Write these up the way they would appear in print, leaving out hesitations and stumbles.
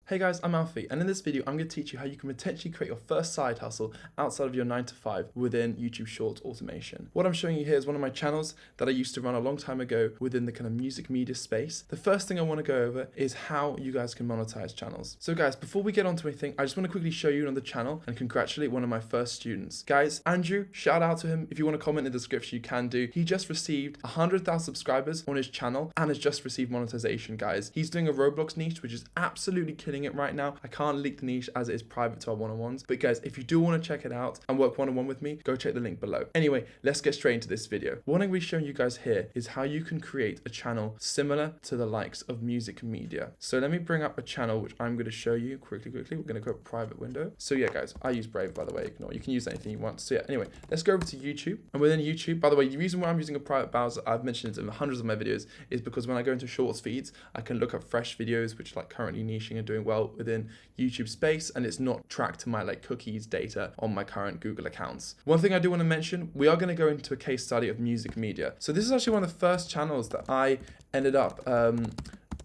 Hey guys, I'm Alfie, and in this video I'm going to teach you how you can potentially create your first side hustle outside of your 9 to 5 within YouTube Shorts automation. What I'm showing you here is one of my channels that I used to run a long time ago within the kind of music media space. The first thing I want to go over is how you guys can monetize channels. So guys, before we get on to anything, I just want to quickly show you on the channel and congratulate one of my first students. Guys, Andrew, shout out to him. If you want to comment in the description, you can do. He just received 100,000 subscribers on his channel and has just received monetization, guys. He's doing a Roblox niche, which is absolutely killing it right now. I can't leak the niche as it is private to our one-on-ones, but guys, if you do want to check it out and work one-on-one with me, go check the link below. Anyway, let's get straight into this video. What I'm going to be showing you guys here is how you can create a channel similar to the likes of music media. So let me bring up a channel which I'm going to show you quickly. We're going to go private window. So yeah, guys, I use Brave, by the way. Ignore, you can use anything you want. So yeah, anyway, let's go over to YouTube. And within YouTube, by the way, the reason why I'm using a private browser, I've mentioned it in hundreds of my videos, is because when I go into Shorts feeds, I can look up fresh videos which are like currently niching and doing well within YouTube space, and it's not tracked to my like cookies data on my current Google accounts. One thing I do want to mention, we are going to go into a case study of music media. So this is actually one of the first channels that I ended up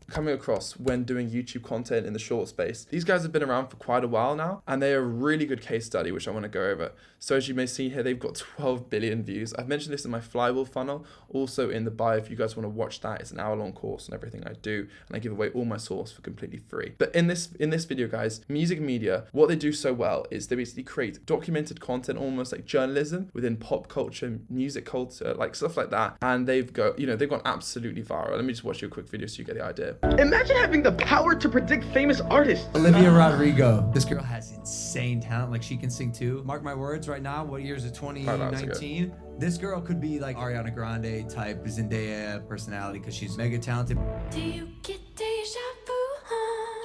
coming across when doing YouTube content in the short space. These guys have been around for quite a while now, and they are a really good case study, which I want to go over. So as you may see here, they've got 12 billion views. I've mentioned this in my Flywheel funnel, also in the bio if you guys want to watch that. It's an hour-long course on everything I do, and I give away all my source for completely free. But in this video, guys, music media, what they do so well is they basically create documented content, almost like journalism within pop culture, music culture, like stuff like that. And they've gone absolutely viral. Let me just watch you a quick video so you get the idea. Imagine having the power to predict famous artists. Olivia Rodrigo. This girl has insane talent. Like, she can sing too. Mark my words, right now, what year is it? 2019? This girl could be like Ariana Grande type Zendaya personality because she's mega talented. Do you get deja vu?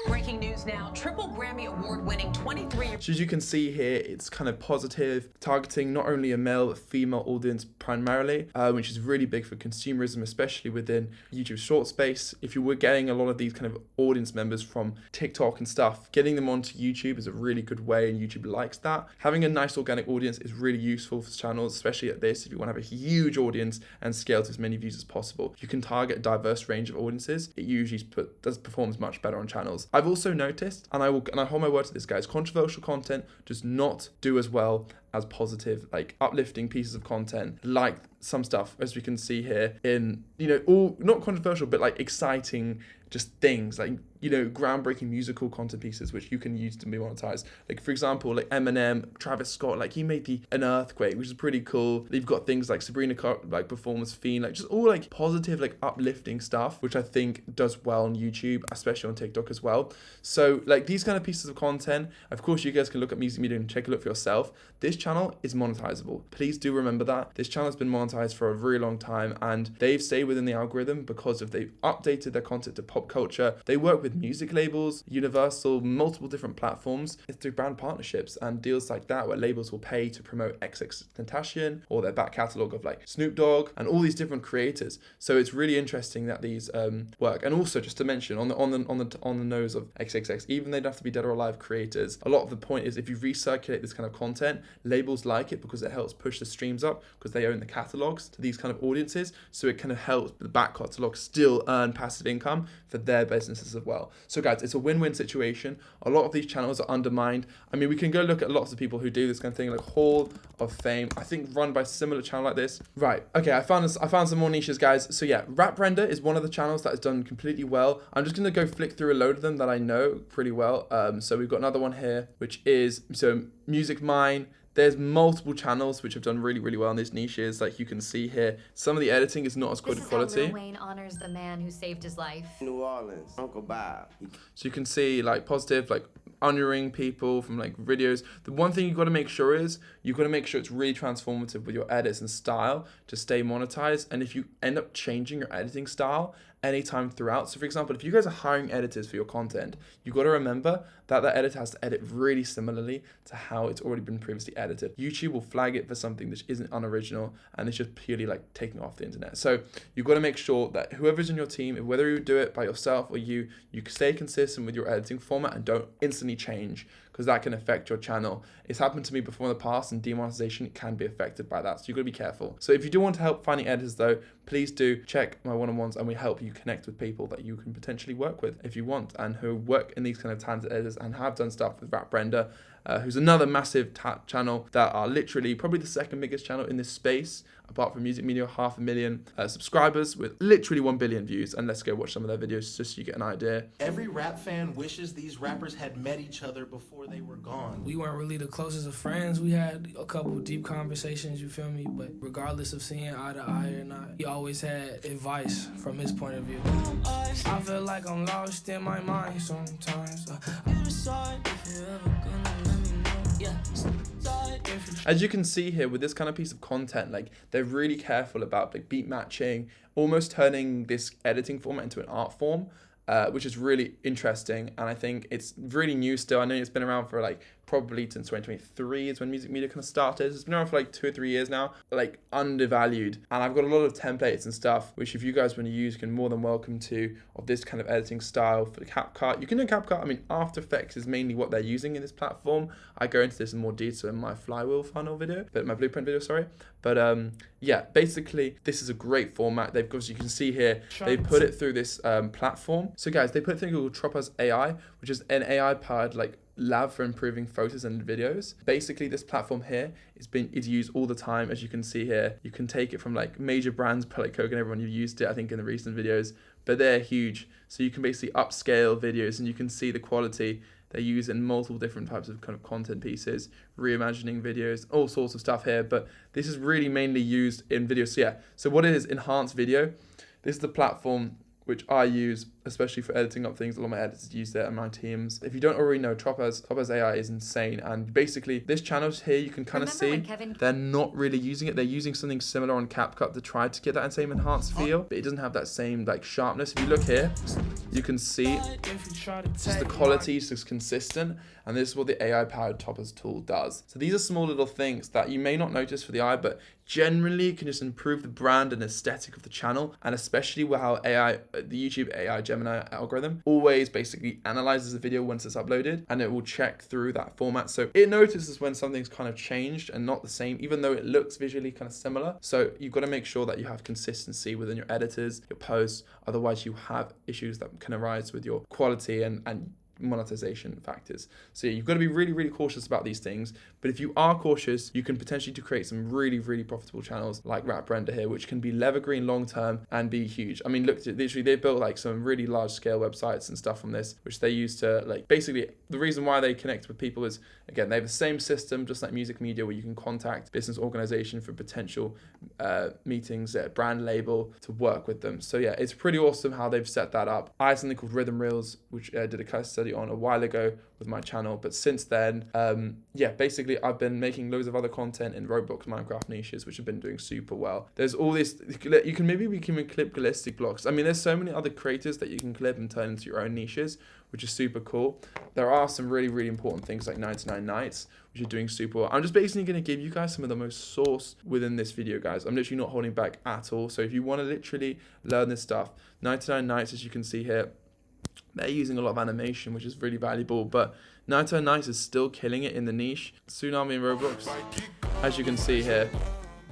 Breaking news now, triple Grammy award-winning 23-year-old. So as you can see here, it's kind of positive, targeting not only a male but female audience primarily, which is really big for consumerism, especially within YouTube short space. If you were getting a lot of these kind of audience members from TikTok and stuff, getting them onto YouTube is a really good way, and YouTube likes that. Having a nice organic audience is really useful for channels, especially at this, if you want to have a huge audience and scale to as many views as possible. If you can target a diverse range of audiences, it usually performs much better on channels. I've also noticed, and I hold my word to this, guys, controversial content does not do as well as positive, like uplifting pieces of content, like some stuff, as we can see here in, all not controversial, but like exciting just things, like, groundbreaking musical content pieces which you can use to be monetized. Like, for example, like Eminem, Travis Scott, like he made an earthquake, which is pretty cool. You've got things like Sabrina like performance Fiend, like just all like positive, like uplifting stuff, which I think does well on YouTube, especially on TikTok as well. So like these kind of pieces of content, of course you guys can look at music media and take a look for yourself. This channel is monetizable. Please do remember that. This channel has been monetized for a very long time, and they've stayed within the algorithm because they've updated their content to pop culture. They work with music labels, Universal, multiple different platforms. It's through brand partnerships and deals like that where labels will pay to promote XXXTentacion or their back catalog of like Snoop Dogg and all these different creators. So it's really interesting that these work. And also, just to mention, on the nose of XXX, even they don't have to be dead or alive creators. A lot of the point is if you recirculate this kind of content, labels like it because it helps push the streams up because they own the catalogs to these kind of audiences. So it kind of helps the back catalog still earn passive income for their businesses as well. So guys, it's a win-win situation. A lot of these channels are undermined. I mean, we can go look at lots of people who do this kind of thing, like Hall of Fame, I think run by a similar channel like this. Right, okay, I found some more niches, guys. So yeah, Rap Render is one of the channels that has done completely well. I'm just gonna go flick through a load of them that I know pretty well. So we've got another one here, which is Music Mine. There's multiple channels which have done really, really well in these niches. Like you can see here, some of the editing is not as good quality. This is how Lil Wayne honors the man who saved his life. New Orleans, Uncle Bob. So you can see like positive, like honoring people from like videos. The one thing you've got to make sure is you've got to make sure it's really transformative with your edits and style to stay monetized. And if you end up changing your editing style anytime throughout, so for example, if you guys are hiring editors for your content, you've got to remember that editor has to edit really similarly to how it's already been previously edited. YouTube will flag it for something that isn't unoriginal and it's just purely like taking off the internet. So you've got to make sure that whoever's in your team, whether you do it by yourself or you stay consistent with your editing format and don't instantly change, because that can affect your channel. It's happened to me before in the past, and demonetization can be affected by that. So you've got to be careful. So if you do want to help finding editors though, please do check my one-on-ones, and we help you connect with people that you can potentially work with if you want, and who work in these kind of talented editors and have done stuff with Rap Brenda, who's another massive channel that are literally probably the second biggest channel in this space, apart from Music Media, 500,000 subscribers with literally 1 billion views. And let's go watch some of their videos just so you get an idea. Every rap fan wishes these rappers had met each other before they were gone. We weren't really the closest of friends. We had a couple of deep conversations, you feel me? But regardless of seeing eye to eye or not, he always had advice from his point of view. I feel like I'm lost in my mind sometimes. As you can see here with this kind of piece of content, like they're really careful about like beat matching, almost turning this editing format into an art form, which is really interesting. And I think it's really new still. I know it's been around for like probably since 2023 is when Music Media kind of started. It's been around for like 2 or 3 years now, like undervalued. And I've got a lot of templates and stuff, which if you guys want to use, you can more than welcome to, of this kind of editing style for CapCut. You can do CapCut. I mean, After Effects is mainly what they're using in this platform. I go into this in more detail in my flywheel funnel video, but my blueprint video, sorry. But yeah, basically this is a great format. They've, as you can see here, they put it through this platform. So guys, they put it through Google Tropaz AI, which is an AI powered like lab for improving photos and videos. Basically, this platform here is used all the time. As you can see here, you can take it from like major brands, like Coke and everyone. You've used it, I think, in the recent videos, but they're huge. So you can basically upscale videos, and you can see the quality they use in multiple different types of kind of content pieces, reimagining videos, all sorts of stuff here. But this is really mainly used in videos. So yeah, so what it is, enhanced video. This is the platform which I use, especially for editing up things. A lot of my editors use that and my teams. If you don't already know, Tropaz AI is insane. And basically, this channel here, you can kind of see they're not really using it. They're using something similar on CapCut to try to get that same enhanced feel, but it doesn't have that same like sharpness. If you look here, you can see just the quality is just consistent. And this is what the AI-powered Tropaz tool does. So these are small little things that you may not notice for the eye, but generally can just improve the brand and aesthetic of the channel, and especially with how AI, the YouTube AI Gemini algorithm, always basically analyzes the video once it's uploaded, and it will check through that format. So it notices when something's kind of changed and not the same, even though it looks visually kind of similar. So you've got to make sure that you have consistency within your editors, your posts, otherwise you have issues that can arise with your quality and monetization factors. So yeah, you've got to be really, really cautious about these things. But if you are cautious, you can potentially create some really, really profitable channels like Rap Brenda here, which can be evergreen long term and be huge. I mean, look, literally they've built like some really large scale websites and stuff from this, which they use to like, basically the reason why they connect with people is, again, they have the same system, just like Music Media, where you can contact business organization for potential meetings at brand label to work with them. So yeah, it's pretty awesome how they've set that up. I had something called Rhythm Reels, which I did a case study on a while ago with my channel, but since then, yeah, basically I've been making loads of other content in Roblox, Minecraft niches, which have been doing super well. There's all this, you can maybe clip Gallistic blocks. I mean, there's so many other creators that you can clip and turn into your own niches, which is super cool. There are some really, really important things like 99 Nights, which are doing super well. I'm just basically going to give you guys some of the most sourced within this video, guys. I'm literally not holding back at all. So if you want to literally learn this stuff, 99 Nights, as you can see here, they're using a lot of animation, which is really valuable, but 99 Nights is still killing it in the niche. Tsunami in Roblox, as you can see here,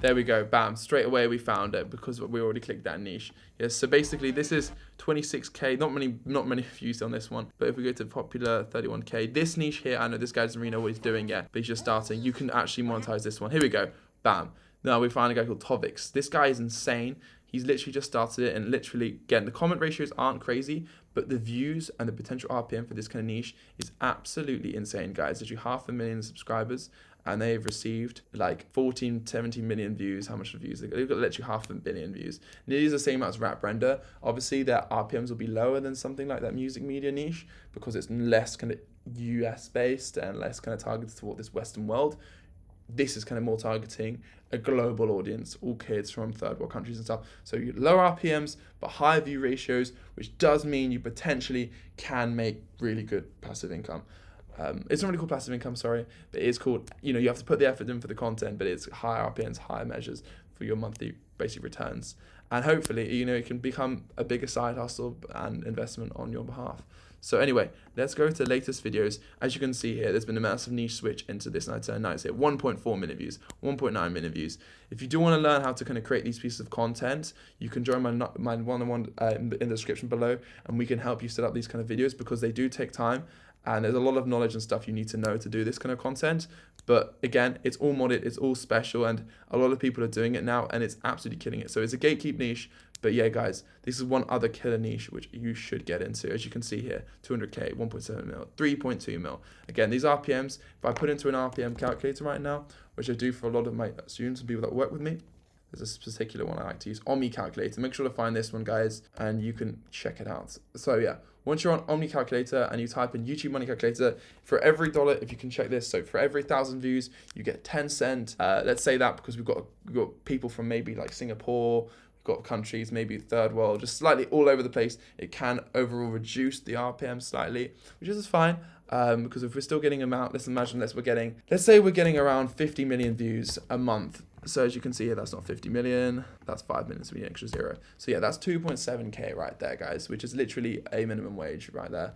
there we go, bam, straight away we found it because we already clicked that niche. Yes, so basically this is 26k, not many views on this one, but if we go to popular 31k, this niche here, I know this guy doesn't really know what he's doing yet, but he's just starting. You can actually monetize this one. Here we go, bam. Now we find a guy called Tovix. This guy is insane. He's literally just started it, and literally, again, the comment ratios aren't crazy, but the views and the potential RPM for this kind of niche is absolutely insane, guys. There's 500,000 subscribers, and they've received like 14, 17 million views. How much views? They've got literally 500 million views. Nearly the same amount as Rap Brenda. Obviously, their RPMs will be lower than something like that Music Media niche because it's less kind of US based and less kind of targeted toward this Western world. This is kind of more targeting a global audience, all kids from third world countries and stuff. So you lower RPMs, but higher view ratios, which does mean you potentially can make really good passive income. It's not really called passive income, sorry, but it is called, you know, you have to put the effort in for the content, but it's higher RPMs, higher measures for your monthly basic returns. And hopefully, you know, it can become a bigger side hustle and investment on your behalf. So anyway, let's go to the latest videos. As you can see here, there's been a massive niche switch into this 99 Nights here. 1.4 million views, 1.9 million views. If you do want to learn how to kind of create these pieces of content, you can join my one-on-one in the description below, and we can help you set up these kind of videos, because they do take time. And there's a lot of knowledge and stuff you need to know to do this kind of content. But again, it's all modded, it's all special, and a lot of people are doing it now, and it's absolutely killing it. So it's a gatekeep niche. But yeah, guys, this is one other killer niche which you should get into. As you can see here, 200K, 1.7 mil, 3.2 mil. Again, these RPMs, if I put into an RPM calculator right now, which I do for a lot of my students and people that work with me, there's a particular one I like to use, Omni Calculator. Make sure to find this one, guys, and you can check it out. So yeah, once you're on Omni Calculator and you type in YouTube Money Calculator, for every dollar, if you can check this, so for every 1,000 views, you get 10 cents. Let's say that because we've got people from maybe like Singapore, we've got countries, maybe third world, just slightly all over the place. It can overall reduce the RPM slightly, which is fine. Because if we're still getting them out, let's say we're getting around 50 million views a month. So as you can see here, that's not 50 million, that's 5 million, so we need an extra zero. So yeah, that's 2.7K right there, guys, which is literally a minimum wage right there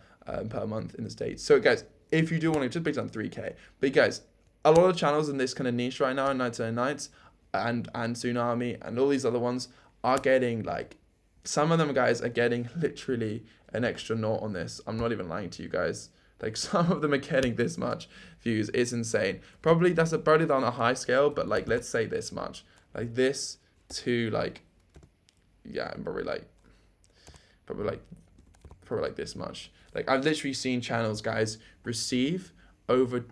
per month in the States. So guys, if you do want to, just based on 3K. But guys, a lot of channels in this kind of niche right now, in 99 Nights and Tsunami and all these other ones are getting like, some of them guys are getting literally an extra naught on this. I'm not even lying to you guys. Like, some of them are getting this much views. It's insane. Probably that's probably on a high scale, but like, let's say this much. Like this to like, yeah, probably like this much. Like, I've literally seen channels, guys, receive over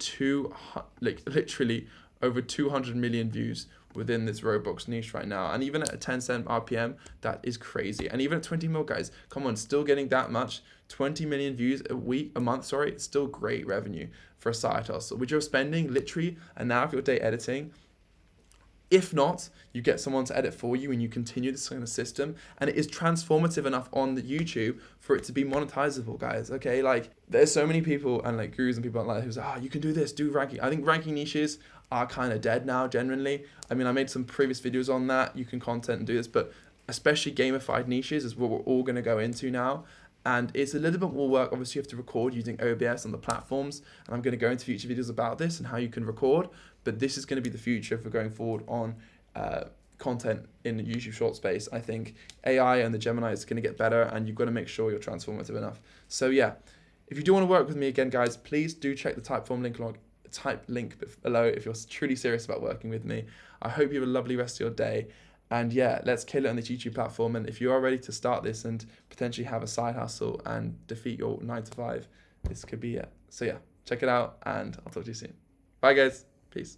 literally over 200 million views within this Roblox niche right now. And even at a 10 cent RPM, that is crazy. And even at 20 mil, guys, come on, still getting that much, 20 million views a month, sorry, it's still great revenue for a side hustle, which you're spending literally an hour of your day editing. If not, you get someone to edit for you and you continue this kind of system, and it is transformative enough on the YouTube for it to be monetizable, guys. Okay, like, there's so many people and like gurus and people like who's like, oh, you can do this, do ranking. I think ranking niches are kind of dead now generally. I mean, I made some previous videos on that. You can content and do this, but especially gamified niches is what we're all going to go into now. And it's a little bit more work. Obviously, you have to record using OBS on the platforms. And I'm going to go into future videos about this and how you can record. But this is going to be the future for going forward on content in the YouTube short space. I think AI and the Gemini is going to get better, and you've got to make sure you're transformative enough. So yeah, if you do want to work with me again, guys, please do check the Typeform link below if you're truly serious about working with me. I hope you have a lovely rest of your day. And yeah, let's kill it on this YouTube platform. And if you are ready to start this and potentially have a side hustle and defeat your 9 to 5, this could be it. So yeah, check it out, and I'll talk to you soon. Bye guys. Peace.